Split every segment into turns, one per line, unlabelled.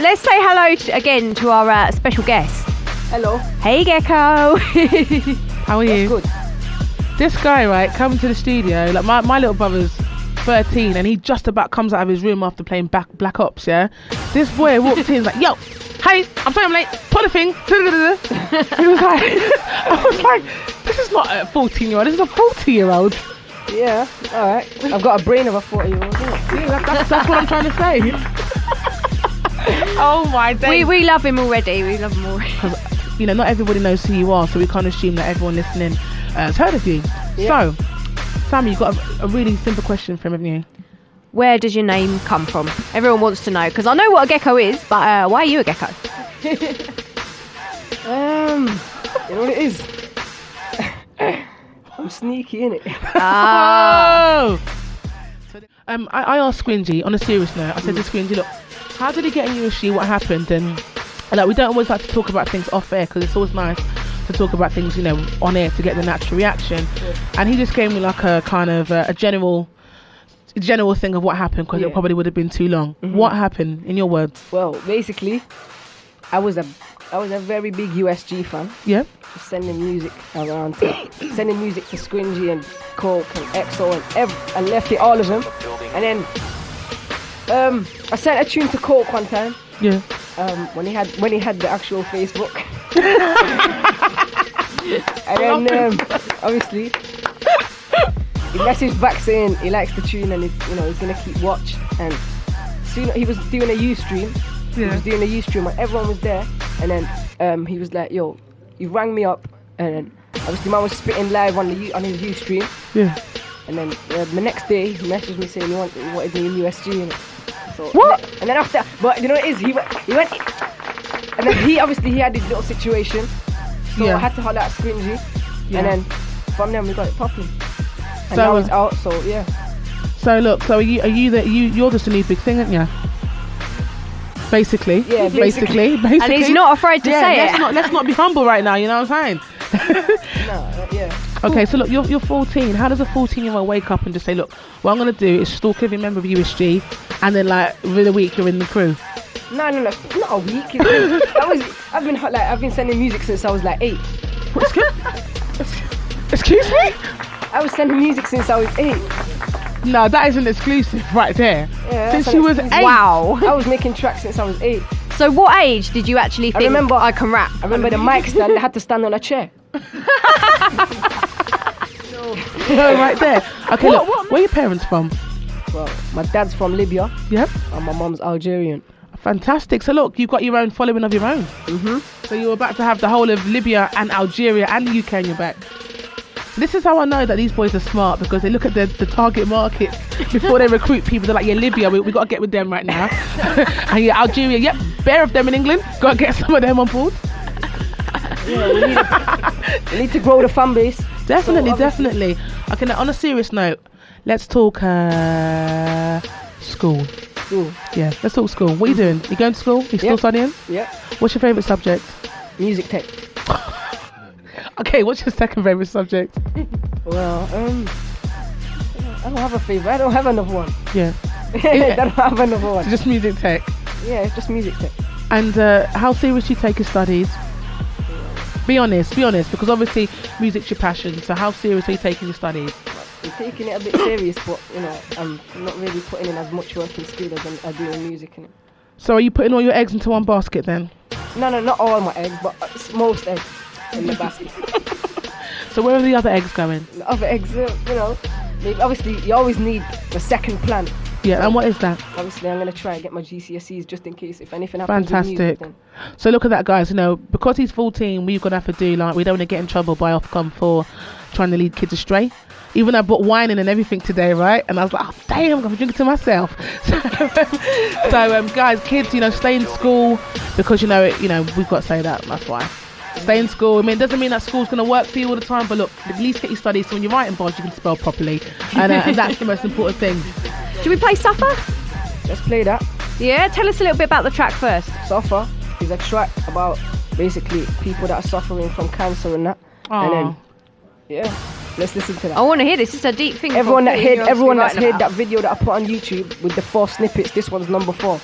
let's say hello again to our special guest.
Hello.
Hey, Geko.
How are you?
Good.
This guy, right, coming to the studio, like my little brother's 13 and he just about comes out of his room after playing Black Ops, yeah? This boy walked in like, yo, hey, I'm sorry I'm late, put the thing. He was like, I was like, this is not a 14-year-old, this is a 40-year-old.
Yeah, alright. I've got a brain of a 40-year-old.
Yeah, that's what I'm trying to say. Oh my days.
We love him already. We love him already.
You know, not everybody knows who you are, so we can't assume that everyone listening has heard of you.
Yeah.
So, Sammy, you've got a really simple question for him, haven't you?
Where does your name come from? Everyone wants to know, because I know what a gecko is, but why are you a gecko?
You know what it is? I'm sneaky, innit?
Ah.
I asked Squingy on a serious note. I said to Squingy, look, how did he get in USG? What happened? And like, we don't always like to talk about things off air because it's always nice to talk about things, you know, on air to get the natural reaction.
Yeah.
And he just gave me like a kind of a general thing of what happened because it probably would have been too long.
Mm-hmm.
What happened, in your words?
Well, basically, I was a very big USG fan.
Yeah.
Just sending music around, sending music to Squingy and Coke and Exo and Lefty, all of them. And then I sent a tune to Coke one time.
Yeah.
When he had the actual Facebook. And then obviously he messaged back saying he likes the tune and he's gonna keep watch. And soon he was doing a Ustream.
Yeah.
He was doing a Ustream when everyone was there. And then he was like, "Yo, you rang me up." And then obviously man was spitting live on his Ustream.
Yeah.
And then the next day he messaged me saying he wanted me in USG. And so
What?
And then after, but you know what it is, he went, and then he had this little situation. So I had to holler at Squingy.
Yeah.
And then from then we got it popping. And
So,
now it's out. So yeah.
So look, so you're just a new big thing, aren't you? Basically.
Yeah, basically.
And he's not afraid to say it.
Let's not be humble right now, you know what I'm saying?
No, yeah.
Okay, so look, you're 14. How does a 14-year-old wake up and just say, look, what I'm going to do is stalk every member of USG, and then like within a week you're in the crew?
No, not a week. I've been sending music since I was like 8.
Excuse me?
I was sending music since I was 8.
No, that is an exclusive right there.
Yeah,
since
that's
you
an
was
exclusive.
8.
Wow.
I was making tracks since I was 8.
So what age did you actually think I can rap?
I remember the mic stand. I had to stand on a chair.
No, right there. Okay, look, where are your parents from?
Well, my dad's from Libya.
Yep.
And my mom's Algerian.
Fantastic. So look, you've got your own following of your own.
Mm-hmm.
So you're about to have the whole of Libya and Algeria and the UK on your back. This is how I know that these boys are smart, because they look at the target market before they recruit people. They're like, yeah, Libya, we got to get with them right now. And yeah, Algeria, yep, bare of them in England. Got to get some of them on board.
Yeah, we need to grow the fan base.
Definitely, definitely. Okay, now on a serious note, let's talk school.
School.
Yeah, let's talk school. What are you doing? You going to school? You still studying?
Yeah.
What's your favourite subject?
Music tech.
Okay, what's your second favourite subject?
Well, I don't have a favourite. I don't have another one.
Yeah.
I don't have another one.
So just music tech.
Yeah, it's just music tech.
And how serious do you take your studies? Be honest, because obviously music's your passion. So how serious are you taking your studies?
I'm taking it a bit serious, but I'm not really putting in as much work in school as I do in music. Innit?
So are you putting all your eggs into one basket then?
No, not all my eggs, but most eggs in the basket.
So where are the other eggs going?
The other eggs, maybe obviously you always need the second plan.
Yeah,
so
and what is that?
Obviously I'm going to try and get my GCSEs just in case if anything happens.
Fantastic.
With music, then.
So look at that, guys. Because he's 14, we're going to have to do, like, we don't want to get in trouble by Ofcom for trying to lead kids astray. Even I bought wine and everything today, right? And I was like, oh, damn, I'm going to drink it to myself. So guys, kids, stay in school, because, we've got to say that. That's why. Stay in school. I mean, it doesn't mean that school's going to work for you all the time, but look, at least get your studies, so when you're writing bars, you can spell properly. And that's the most important thing.
Should we play Suffer?
Let's play that.
Yeah, tell us a little bit about the track first.
Suffer is a track about basically people that are suffering from cancer and that.
Aww.
And then, yeah, let's listen to that.
I want to hear this. This is a deep thing.
Everyone that's heard that video that I put on YouTube with the 4 snippets, this one's number 4.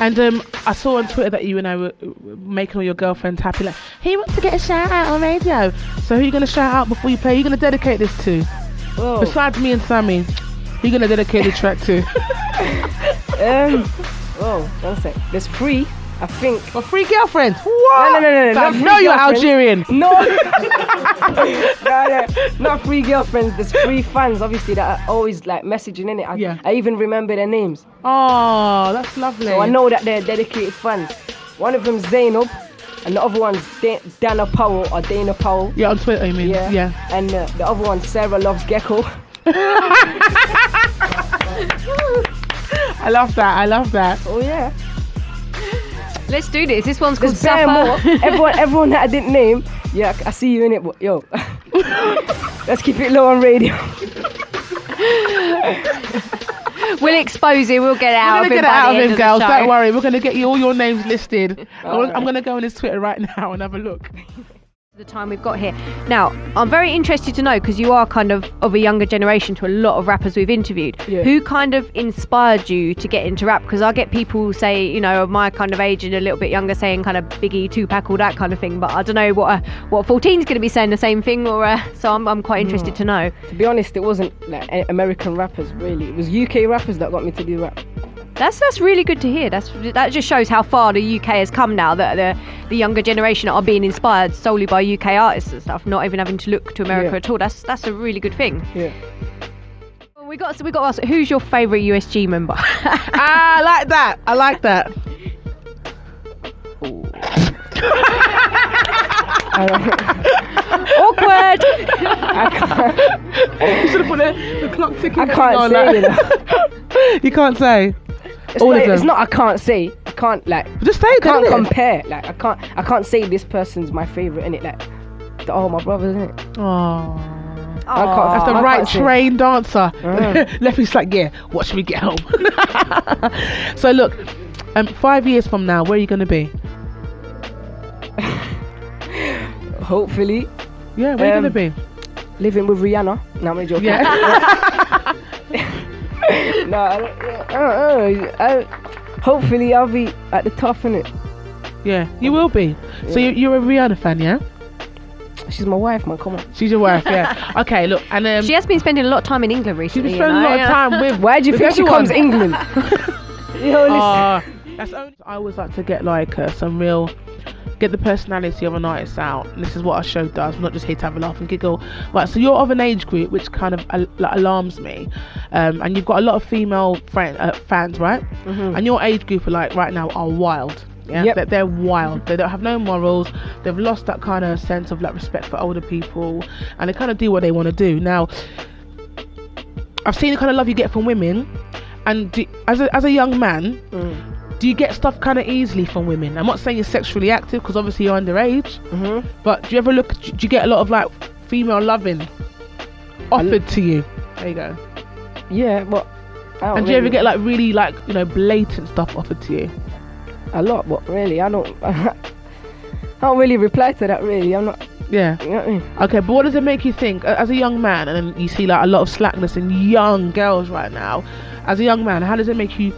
And I saw on Twitter that you and I were making all your girlfriends happy. Like, he wants to get a shout out on radio. So who are you going to shout out before you play? Who are you going to dedicate this to?
Whoa.
Besides me and Sammy, who are you going to dedicate the track to?
Whoa, one sec. There's 3, I think.
For 3 girlfriends? What?
No.
I know you're Algerian.
No. No, not 3 girlfriends. There's 3 fans, obviously, that are always like messaging in it. I even remember their names.
Oh, that's lovely.
So I know that they're dedicated fans. One of them's Zainab, and the other one's Dana Powell or Dana Powell.
Yeah, on Twitter, I mean. Yeah.
And the other one, Sarah loves Geko.
I love that.
Oh yeah.
Let's do this. This one's called
There's bare more.
Supper.
Everyone that I didn't name. Yeah, I see you in it, but yo, let's keep it low on radio.
We'll expose it. We'll get it out of him.
We're going to get it out of him, girls.
Show.
Don't worry. We're going to get you all your names listed. I'm going to go on his Twitter right now and have a look.
The time we've got here. Now, I'm very interested to know, because you are kind of a younger generation to a lot of rappers we've interviewed.
Yeah.
Who kind of inspired you to get into rap? Because I get people say, you know, of my kind of age and a little bit younger, saying kind of Biggie, Tupac, all that kind of thing. But I don't know what 14's going to be saying the same thing, or so I'm quite interested to know.
To be honest, it wasn't like American rappers really. It was UK rappers that got me to do rap.
That's really good to hear. That just shows how far the UK has come now. That the younger generation are being inspired solely by UK artists and stuff, not even having to look to America at all. That's a really good thing.
Yeah.
We got to ask, who's your favourite USG member?
I like that.
Awkward.
You should have put the clock ticking.
I can't say, you know.
You can't say.
It's
All
not,
of them.
it's not I can't say. I can't like.
Just say
I
it.
can't
innit?
compare. Like I can't say this person's my favourite in it. Like all my brothers in it.
Oh.
That's
The right trained dancer.
Uh-huh.
Leffy's like, yeah, what should we get home? So look, 5 years from now, where are you going to be?
Hopefully,
Yeah, where are you going to be?
living with Rihanna. No, I'm joking.
Yeah.
No, hopefully I'll be at the top in it.
Yeah, you will be. So you're a Rihanna fan, yeah?
She's my wife, man. Come on.
She's your wife, yeah. Okay, look, and
She has been spending a lot of time in England
she's
recently.
been spending a lot of time with.
Why do you
with
think
everyone.
she comes England? You know, listen.
That's only. I always like to get like some real. Get the personality of an artist out. And this is what our show does. We're not just here to have a laugh and giggle. Right, so you're of an age group which kind of alarms me. And you've got a lot of female fans, right?
Mm-hmm.
And your age group are like right now are wild. Yeah,
Yep.
they're wild. They don't have no morals. They've lost that kind of sense of like respect for older people, and they kind of do what they want to do. Now, I've seen the kind of love you get from women, and as a young man. Do you get stuff kind of easily from women? I'm not saying you're sexually active because obviously you're underage, but do you ever do you get a lot of like female loving offered to you? There you go.
Yeah, but
And do you ever get like really like, you know, blatant stuff offered to you?
a lot? But really, I don't really reply to that. Really, I'm not.
Yeah.
You know what I mean?
Okay, but what does it make you think as a young man, and then you see like a lot of slackness in young girls right now? As a young man, how does it make you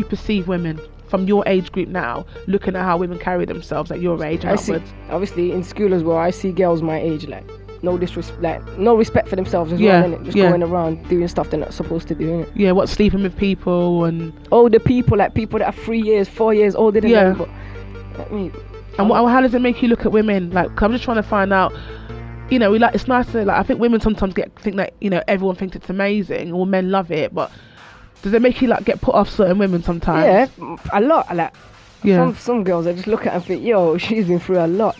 perceive women from your age group now, looking at how women carry themselves at your age and upwards?
Obviously in school as well, I see girls my age like no respect for themselves as well, innit? Just going around doing stuff they're not supposed to do, innit?
Yeah, what, sleeping with people and
older people, like people that are 3 years, 4 years older than them. But I mean,
and how does it make you look at women? Like, 'cause I'm just trying to find out. You know, it's nice to like. I think women sometimes think that, you know, everyone thinks it's amazing, or men love it. But does it make you like get put off certain women sometimes?
Yeah, a lot. Like
Yeah.
some girls, I just look at and think, yo, she's been through a lot.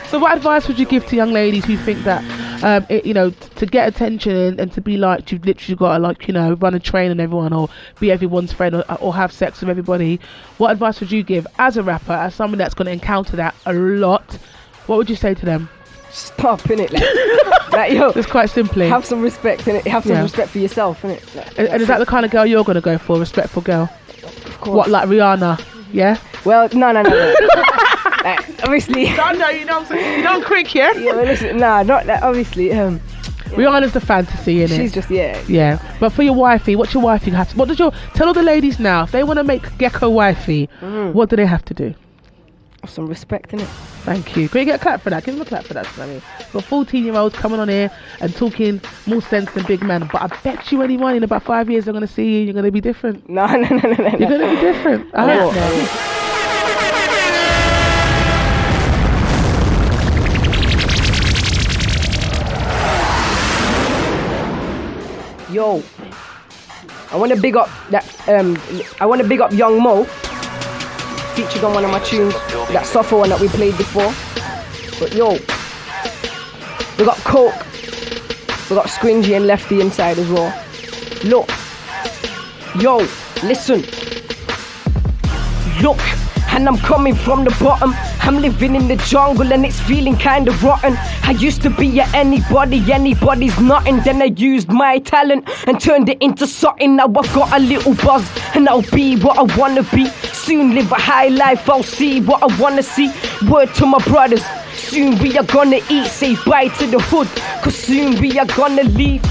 So what advice would you give to young ladies who think that, you know, to get attention and to be like, you've literally got to like, you know, run a train on everyone or be everyone's friend or have sex with everybody? What advice would you give as a rapper, as someone that's going to encounter that a lot? What would you say to them?
Stop, innit? Like yo,
Just quite simply.
have some respect, innit? Have some respect for yourself, innit? Like,
And is that the kind of girl you're going to go for, a respectful girl?
of course.
What, like Rihanna? Yeah?
Well, no. Like, obviously.
No, you know what I'm saying? You don't quick, yeah?
Yeah, well, listen, not that. Obviously,
Rihanna's the fantasy, innit?
She's just, yeah.
Yeah, but for your wifey, what's your wifey have to? What does your tell all the ladies now if they want to make Geko wifey? What do they have to do?
Have some respect in it.
Thank you. Can you get a clap for that? Give them a clap for that, Sammy. Got 14-year-olds coming on here and talking more sense than big man. But I bet you anyone in about 5 years they're gonna see you. You're gonna be different.
No.
You're gonna be different. I hope so.
Yo, I want to big up that. I want to big up Young Mo, featured on one of my tunes, that software one that we played before. But yo, we got Coke, we got Scringy and Lefty inside as well. Look, yo, listen. Look, and I'm coming from the bottom. I'm living in the jungle and it's feeling kinda rotten. I used to be a anybody's nothing. Then I used my talent and turned it into something. Now I've got a little buzz and I'll be what I wanna be. Soon live a high life, I'll see what I wanna see. Word to my brothers, soon we are gonna eat. Say bye to the hood, cause soon we are gonna leave.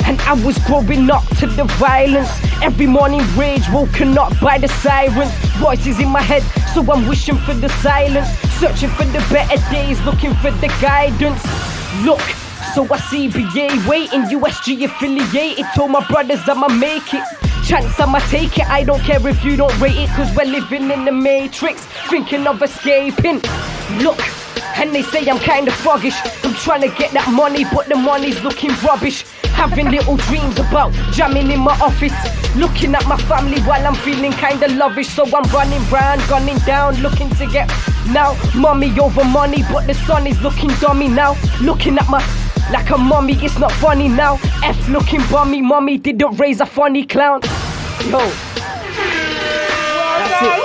And I was growing up to the violence. Every morning rage, woken up by the sirens. Voices in my head, so I'm wishing for the silence. Searching for the better days, looking for the guidance. Look, so I see BA waiting, USG affiliated. Told my brothers I'ma make it. Chance I'ma take it, I don't care if you don't rate it. Cause we're living in the matrix, thinking of escaping. Look, and they say I'm kinda froggish. I'm trying to get that money, but the money's looking rubbish. Having little dreams about jamming in my office. Looking at my family while I'm feeling kinda lovish. So I'm running round, gunning down, looking to get now. Mommy over money, but the sun is looking dummy now. Looking at my like a mummy, it's not funny now. F looking bummy, mommy didn't raise a funny clown. Yo, that's it.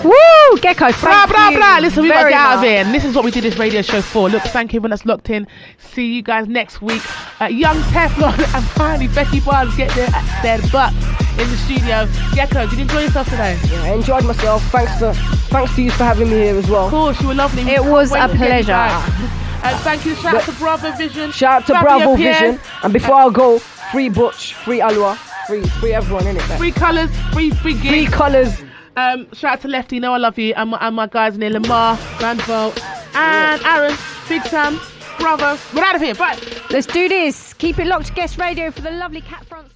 Woo! Geko, thank you.
Listen, we got to
very
get out of
much.
here. And this is what we did this radio show for. Look, thank you everyone that's locked in. See you guys next week. Young Teflon and finally Becky Barnes get their butts in the studio. Geko, did you enjoy yourself today?
Yeah, I enjoyed myself. Thanks to you for having me here as well.
Of course, you were lovely.
It was a pleasure.
And thank you. Shout out to Bravo Vision.
Shout out to Bravo Vision. And before I go, free Butch, free Alwa, free everyone in it.
Free colours, free gigs.
Free colours.
Shout out to Lefty, know I love you, and my guys in there, Lamar, Randvolt, and Aaron, Big Sam, Bravo. We're out of here, bye.
Let's do this. Keep it locked to Guest Radio for the lovely Cat Front.